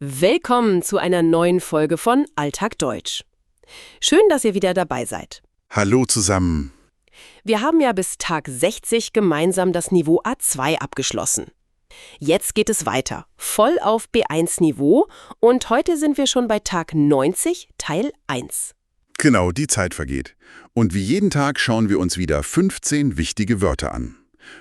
Willkommen zu einer neuen Folge von Alltag Deutsch. Schön, dass ihr wieder dabei seid. Hallo zusammen. Wir haben ja bis Tag 60 gemeinsam das Niveau A2 abgeschlossen. Jetzt geht es weiter, voll auf B1-Niveau und heute sind wir schon bei Tag 90, Teil 1. Genau, die Zeit vergeht. Und wie jeden Tag schauen wir uns wieder 15 wichtige Wörter an.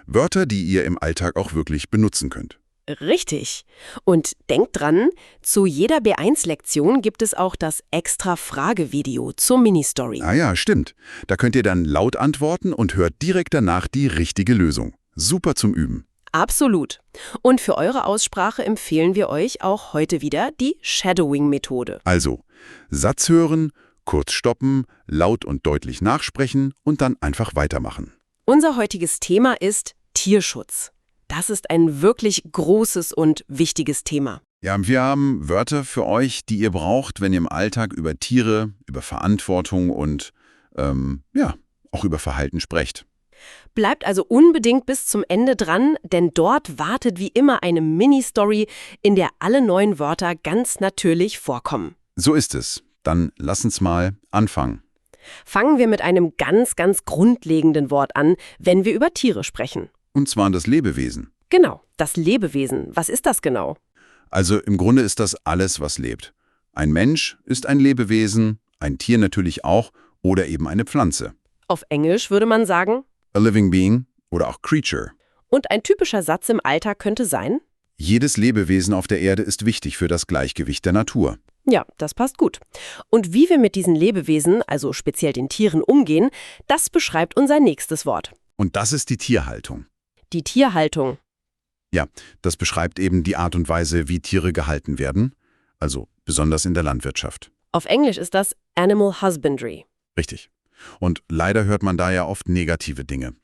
Wörter, die ihr im Alltag auch wirklich benutzen könnt. Richtig. Und denkt dran, zu jeder B1-Lektion gibt es auch das extra Fragevideo zur Ministory. Ah ja, stimmt. Da könnt ihr dann laut antworten und hört direkt danach die richtige Lösung. Super zum Üben. Absolut. Und für eure Aussprache empfehlen wir euch auch heute wieder die Shadowing-Methode. Also, Satz hören, kurz stoppen, laut und deutlich nachsprechen und dann einfach weitermachen. Unser heutiges Thema ist Tierschutz. Das ist ein wirklich großes und wichtiges Thema. Ja, wir haben Wörter für euch, die ihr braucht, wenn ihr im Alltag über Tiere, über Verantwortung und auch über Verhalten sprecht. Bleibt also unbedingt bis zum Ende dran, denn dort wartet wie immer eine Mini-Story, in der alle neuen Wörter ganz natürlich vorkommen. So ist es. Dann lass uns mal anfangen. Fangen wir mit einem ganz, ganz grundlegenden Wort an, wenn wir über Tiere sprechen. Und zwar das Lebewesen. Genau, das Lebewesen. Was ist das genau? Also im Grunde ist das alles, was lebt. Ein Mensch ist ein Lebewesen, ein Tier natürlich auch oder eben eine Pflanze. Auf Englisch würde man sagen. A living being oder auch creature. Und ein typischer Satz im Alltag könnte sein. Jedes Lebewesen auf der Erde ist wichtig für das Gleichgewicht der Natur. Ja, das passt gut. Und wie wir mit diesen Lebewesen, also speziell den Tieren, umgehen, das beschreibt unser nächstes Wort. Und das ist die Tierhaltung. Die Tierhaltung. Ja, das beschreibt eben die Art und Weise, wie Tiere gehalten werden, also besonders in der Landwirtschaft. Auf Englisch ist das Animal Husbandry. Richtig. Und leider hört man da ja oft negative Dinge.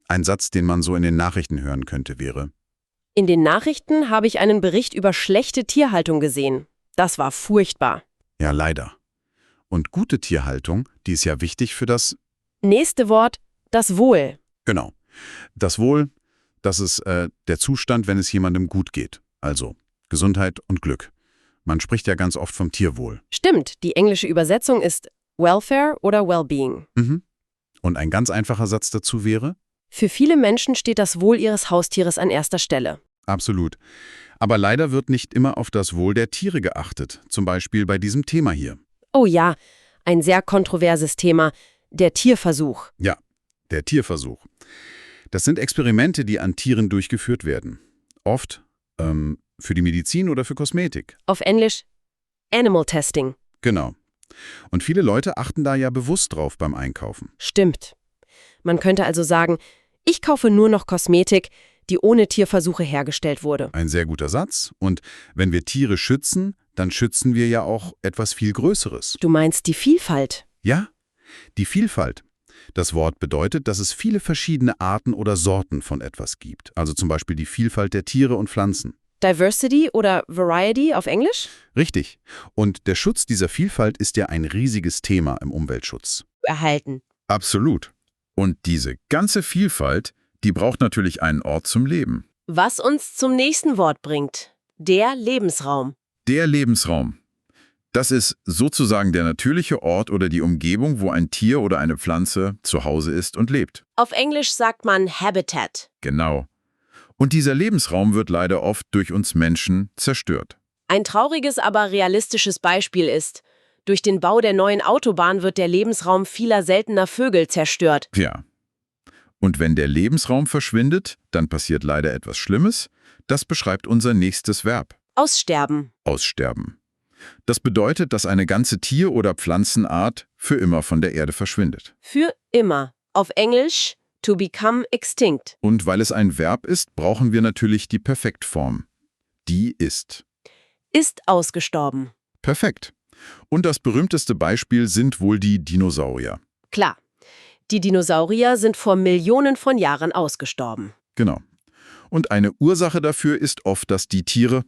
Ein Satz, den man so in den Nachrichten hören könnte, wäre: In den Nachrichten habe ich einen Bericht über schlechte Tierhaltung gesehen. Das war furchtbar. Ja, leider. Und gute Tierhaltung, die ist ja wichtig für das... Nächste Wort, das Wohl. Genau. Das Wohl, das ist der Zustand, wenn es jemandem gut geht. Also Gesundheit und Glück. Man spricht ja ganz oft vom Tierwohl. Stimmt, die englische Übersetzung ist Welfare oder Wellbeing. Mhm. Und ein ganz einfacher Satz dazu wäre? Für viele Menschen steht das Wohl ihres Haustieres an erster Stelle. Absolut. Aber leider wird nicht immer auf das Wohl der Tiere geachtet. Zum Beispiel bei diesem Thema hier. Oh ja, ein sehr kontroverses Thema, der Tierversuch. Ja, der Tierversuch. Das sind Experimente, die an Tieren durchgeführt werden. Oft für die Medizin oder für Kosmetik. Auf Englisch Animal Testing. Genau. Und viele Leute achten da ja bewusst drauf beim Einkaufen. Stimmt. Man könnte also sagen, ich kaufe nur noch Kosmetik, die ohne Tierversuche hergestellt wurde. Ein sehr guter Satz. Und wenn wir Tiere schützen, dann schützen wir ja auch etwas viel Größeres. Du meinst die Vielfalt? Ja, die Vielfalt. Das Wort bedeutet, dass es viele verschiedene Arten oder Sorten von etwas gibt. Also zum Beispiel die Vielfalt der Tiere und Pflanzen. Diversity oder Variety auf Englisch? Richtig. Und der Schutz dieser Vielfalt ist ja ein riesiges Thema im Umweltschutz. Erhalten. Absolut. Und diese ganze Vielfalt, die braucht natürlich einen Ort zum Leben. Was uns zum nächsten Wort bringt. Der Lebensraum. Der Lebensraum. Das ist sozusagen der natürliche Ort oder die Umgebung, wo ein Tier oder eine Pflanze zu Hause ist und lebt. Auf Englisch sagt man Habitat. Genau. Und dieser Lebensraum wird leider oft durch uns Menschen zerstört. Ein trauriges, aber realistisches Beispiel ist, durch den Bau der neuen Autobahn wird der Lebensraum vieler seltener Vögel zerstört. Ja. Und wenn der Lebensraum verschwindet, dann passiert leider etwas Schlimmes. Das beschreibt unser nächstes Verb. Aussterben. Aussterben. Das bedeutet, dass eine ganze Tier- oder Pflanzenart für immer von der Erde verschwindet. Für immer. Auf Englisch to become extinct. Und weil es ein Verb ist, brauchen wir natürlich die Perfektform. Die ist. Ist ausgestorben. Perfekt. Und das berühmteste Beispiel sind wohl die Dinosaurier. Klar. Die Dinosaurier sind vor Millionen von Jahren ausgestorben. Genau. Und eine Ursache dafür ist oft, dass die Tiere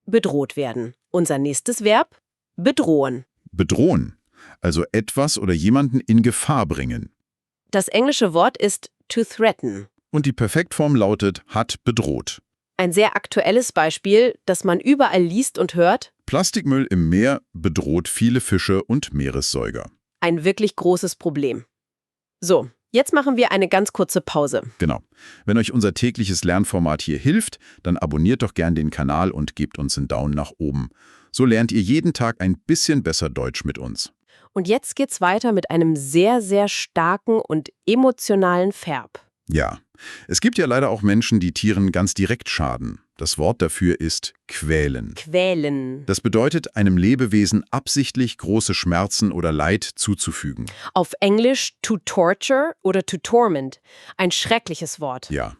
Bedroht werden. Unser nächstes Verb? Bedrohen. bedrohen, also etwas oder jemanden in Gefahr bringen. Das englische Wort ist to threaten. Und die Perfektform lautet hat bedroht. Ein sehr aktuelles Beispiel, das man überall liest und hört. Plastikmüll im Meer bedroht viele Fische und Meeressäuger. Ein wirklich großes Problem. So, jetzt machen wir eine ganz kurze Pause. Genau. Wenn euch unser tägliches Lernformat hier hilft, dann abonniert doch gern den Kanal und gebt uns einen Daumen nach oben. So lernt ihr jeden Tag ein bisschen besser Deutsch mit uns. Und jetzt geht's weiter mit einem sehr, sehr starken und emotionalen Verb. Ja, es gibt ja leider auch Menschen, die Tieren ganz direkt schaden. Das Wort dafür ist quälen. Quälen. Das bedeutet, einem Lebewesen absichtlich große Schmerzen oder Leid zuzufügen. Auf Englisch to torture oder to torment. Ein schreckliches Wort. Ja,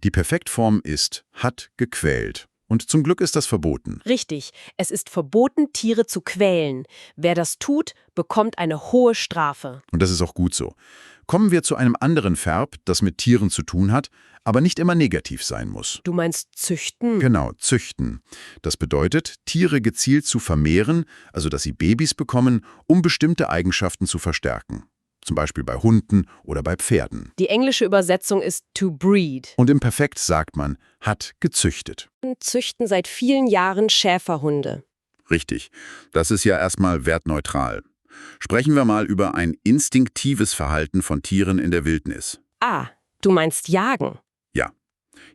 die Perfektform ist hat gequält. Und zum Glück ist das verboten. Richtig, es ist verboten, Tiere zu quälen. Wer das tut, bekommt eine hohe Strafe. Und das ist auch gut so. Kommen wir zu einem anderen Verb, das mit Tieren zu tun hat, aber nicht immer negativ sein muss. Du meinst züchten? Genau, züchten. Das bedeutet, Tiere gezielt zu vermehren, also dass sie Babys bekommen, um bestimmte Eigenschaften zu verstärken. Zum Beispiel bei Hunden oder bei Pferden. Die englische Übersetzung ist to breed. Und im Perfekt sagt man, hat gezüchtet. Züchten seit vielen Jahren Schäferhunde. Richtig. Das ist ja erstmal wertneutral. Sprechen wir mal über ein instinktives Verhalten von Tieren in der Wildnis. Ah, du meinst jagen. Ja,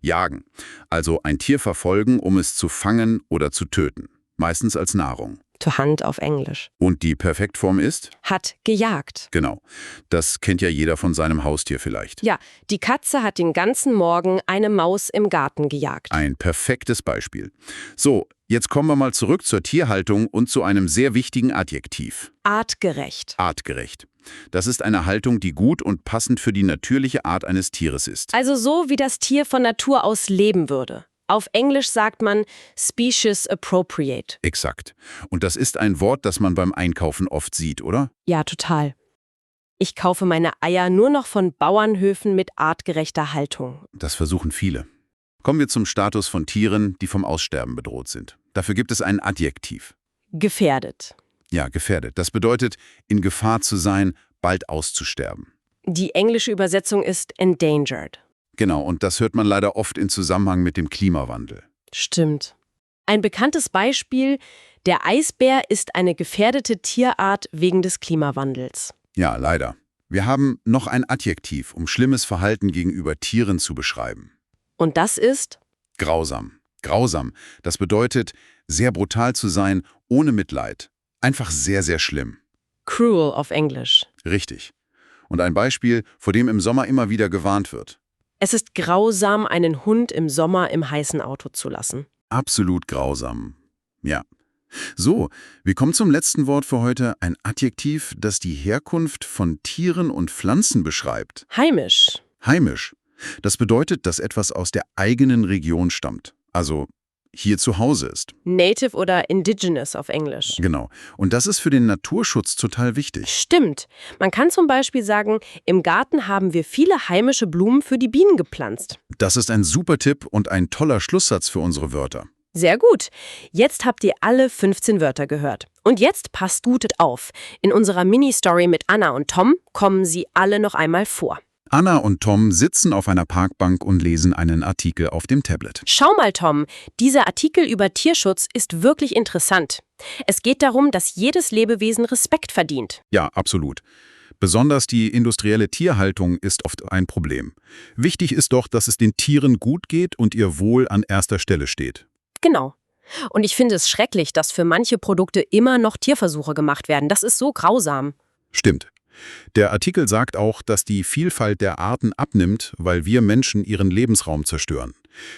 jagen. Also ein Tier verfolgen, um es zu fangen oder zu töten. Meistens als Nahrung. To hunt auf Englisch. Und die Perfektform ist? Hat gejagt. Genau. Das kennt ja jeder von seinem Haustier vielleicht. Ja, die Katze hat den ganzen Morgen eine Maus im Garten gejagt. Ein perfektes Beispiel. So, jetzt kommen wir mal zurück zur Tierhaltung und zu einem sehr wichtigen Adjektiv. Artgerecht. Artgerecht. Das ist eine Haltung, die gut und passend für die natürliche Art eines Tieres ist. Also so, wie das Tier von Natur aus leben würde. Auf Englisch sagt man species appropriate. Exakt. Und das ist ein Wort, das man beim Einkaufen oft sieht, oder? Ja, total. Ich kaufe meine Eier nur noch von Bauernhöfen mit artgerechter Haltung. Das versuchen viele. Kommen wir zum Status von Tieren, die vom Aussterben bedroht sind. Dafür gibt es ein Adjektiv. Gefährdet. Ja, gefährdet. Das bedeutet, in Gefahr zu sein, bald auszusterben. Die englische Übersetzung ist endangered. Genau, und das hört man leider oft in Zusammenhang mit dem Klimawandel. Stimmt. Ein bekanntes Beispiel, der Eisbär ist eine gefährdete Tierart wegen des Klimawandels. Ja, leider. Wir haben noch ein Adjektiv, um schlimmes Verhalten gegenüber Tieren zu beschreiben. Und das ist? Grausam. Grausam. Das bedeutet, sehr brutal zu sein, ohne Mitleid. Einfach sehr, sehr schlimm. Cruel auf Englisch. Richtig. Und ein Beispiel, vor dem im Sommer immer wieder gewarnt wird. Es ist grausam, einen Hund im Sommer im heißen Auto zu lassen. Absolut grausam. Ja. So, wir kommen zum letzten Wort für heute, ein Adjektiv, das die Herkunft von Tieren und Pflanzen beschreibt. Heimisch. Heimisch. Das bedeutet, dass etwas aus der eigenen Region stammt. Also hier zu Hause ist. Native oder indigenous auf Englisch. Genau. Und das ist für den Naturschutz total wichtig. Stimmt. Man kann zum Beispiel sagen, im Garten haben wir viele heimische Blumen für die Bienen gepflanzt. Das ist ein super Tipp und ein toller Schlusssatz für unsere Wörter. Sehr gut. Jetzt habt ihr alle 15 Wörter gehört. Und jetzt passt gut auf. In unserer Mini-Story mit Anna und Tom kommen sie alle noch einmal vor. Anna und Tom sitzen auf einer Parkbank und lesen einen Artikel auf dem Tablet. Schau mal, Tom, dieser Artikel über Tierschutz ist wirklich interessant. Es geht darum, dass jedes Lebewesen Respekt verdient. Ja, absolut. Besonders die industrielle Tierhaltung ist oft ein Problem. Wichtig ist doch, dass es den Tieren gut geht und ihr Wohl an erster Stelle steht. Genau. Und ich finde es schrecklich, dass für manche Produkte immer noch Tierversuche gemacht werden. Das ist so grausam. Stimmt. Der Artikel sagt auch, dass die Vielfalt der Arten abnimmt, weil wir Menschen ihren Lebensraum zerstören.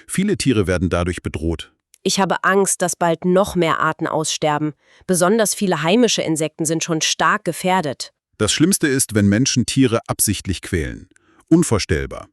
Viele Tiere werden dadurch bedroht. Ich habe Angst, dass bald noch mehr Arten aussterben. Besonders viele heimische Insekten sind schon stark gefährdet. Das Schlimmste ist, wenn Menschen Tiere absichtlich quälen. Unvorstellbar.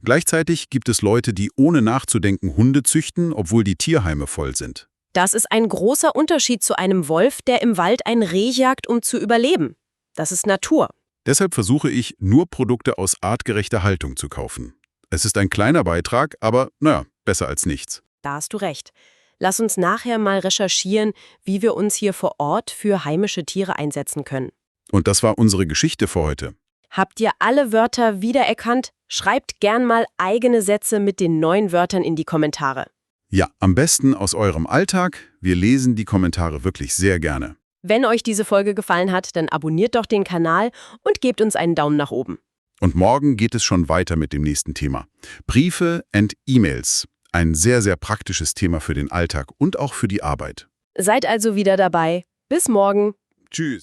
Gleichzeitig gibt es Leute, die ohne nachzudenken Hunde züchten, obwohl die Tierheime voll sind. Das ist ein großer Unterschied zu einem Wolf, der im Wald ein Reh jagt, um zu überleben. Das ist Natur. Deshalb versuche ich, nur Produkte aus artgerechter Haltung zu kaufen. Es ist ein kleiner Beitrag, aber naja, besser als nichts. Da hast du recht. Lass uns nachher mal recherchieren, wie wir uns hier vor Ort für heimische Tiere einsetzen können. Und das war unsere Geschichte für heute. Habt ihr alle Wörter wiedererkannt? Schreibt gern mal eigene Sätze mit den neuen Wörtern in die Kommentare. Ja, am besten aus eurem Alltag. Wir lesen die Kommentare wirklich sehr gerne. Wenn euch diese Folge gefallen hat, dann abonniert doch den Kanal und gebt uns einen Daumen nach oben. Und morgen geht es schon weiter mit dem nächsten Thema. Briefe and E-Mails. Ein sehr, sehr praktisches Thema für den Alltag und auch für die Arbeit. Seid also wieder dabei. Bis morgen. Tschüss.